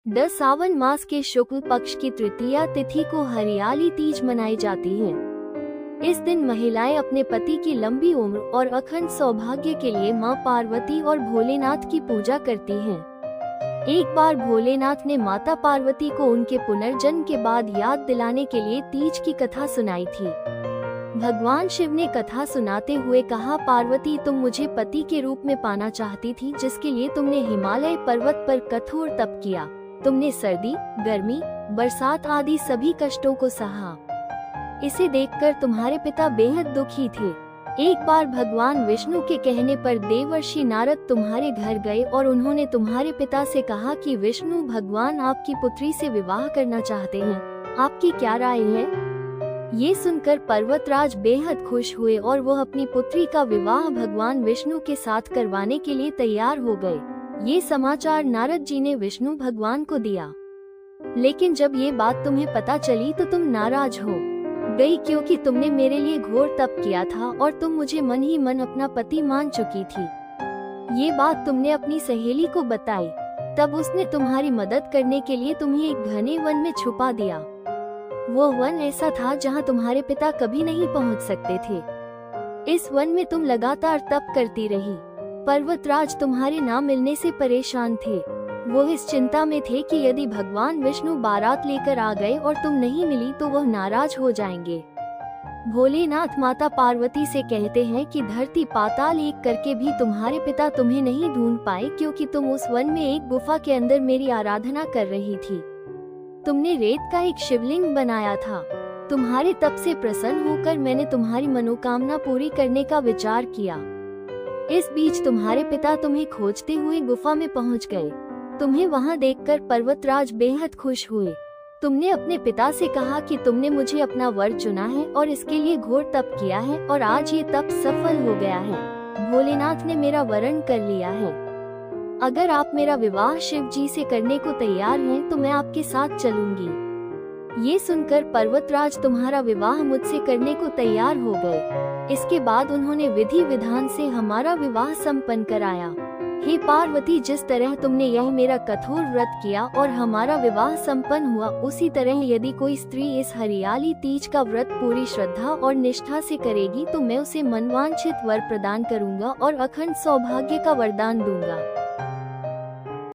सावन मास के शुक्ल पक्ष की तृतीया तिथि को हरियाली तीज मनाई जाती है। इस दिन महिलाएं अपने पति की लंबी उम्र और अखंड सौभाग्य के लिए मां पार्वती और भोलेनाथ की पूजा करती हैं। एक बार भोलेनाथ ने माता पार्वती को उनके पुनर्जन्म के बाद याद दिलाने के लिए तीज की कथा सुनाई थी। भगवान शिव ने कथा सुनाते हुए कहा, पार्वती, तुम मुझे पति के रूप में पाना चाहती थी, जिसके लिए तुमने हिमालय पर्वत पर कठोर तप किया। तुमने सर्दी, गर्मी, बरसात आदि सभी कष्टों को सहा। इसे देखकर तुम्हारे पिता बेहद दुखी थे। एक बार भगवान विष्णु के कहने पर देवर्षि नारद तुम्हारे घर गए और उन्होंने तुम्हारे पिता से कहा कि विष्णु भगवान आपकी पुत्री से विवाह करना चाहते हैं, आपकी क्या राय है? ये सुनकर पर्वतराज बेहद खुश हुए और वो अपनी पुत्री का विवाह भगवान विष्णु के साथ करवाने के लिए तैयार हो गए। ये समाचार नारद जी ने विष्णु भगवान को दिया। लेकिन जब ये बात तुम्हें पता चली तो तुम नाराज हो गई, क्योंकि तुमने मेरे लिए घोर तप किया था और तुम मुझे मन ही मन अपना पति मान चुकी थी। ये बात तुमने अपनी सहेली को बताई, तब उसने तुम्हारी मदद करने के लिए तुम्हें एक घने वन में छुपा दिया। वो वन ऐसा था जहाँ तुम्हारे पिता कभी नहीं पहुँच सकते थे। इस वन में तुम लगातार तप करती रही। पर्वतराज तुम्हारे ना मिलने से परेशान थे। वो इस चिंता में थे कि यदि भगवान विष्णु बारात लेकर आ गए और तुम नहीं मिली तो वह नाराज हो जाएंगे। भोलेनाथ माता पार्वती से कहते हैं कि धरती पाताल एक करके भी तुम्हारे पिता तुम्हें नहीं ढूंढ पाए, क्योंकि तुम उस वन में एक गुफा के अंदर मेरी आराधना कर रही थी। तुमने रेत का एक शिवलिंग बनाया था। तुम्हारे तप से प्रसन्न होकर मैंने तुम्हारी मनोकामना पूरी करने का विचार किया। इस बीच तुम्हारे पिता तुम्हें खोजते हुए गुफा में पहुंच गए। तुम्हें वहां देखकर पर्वतराज बेहद खुश हुए। तुमने अपने पिता से कहा कि तुमने मुझे अपना वर चुना है और इसके लिए घोर तप किया है, और आज ये तप सफल हो गया है। भोलेनाथ ने मेरा वरण कर लिया है। अगर आप मेरा विवाह शिव जी से करने को तैयार हैं तो मैं आपके साथ चलूंगी। ये सुनकर पर्वतराज तुम्हारा विवाह मुझसे करने को तैयार हो गए। इसके बाद उन्होंने विधि विधान से हमारा विवाह संपन्न कराया। हे पार्वती, जिस तरह तुमने यह मेरा कठोर व्रत किया और हमारा विवाह संपन्न हुआ, उसी तरह यदि कोई स्त्री इस हरियाली तीज का व्रत पूरी श्रद्धा और निष्ठा से करेगी तो मैं उसे मनवांछित वर प्रदान करूंगा और अखंड सौभाग्य का वरदान दूंगा।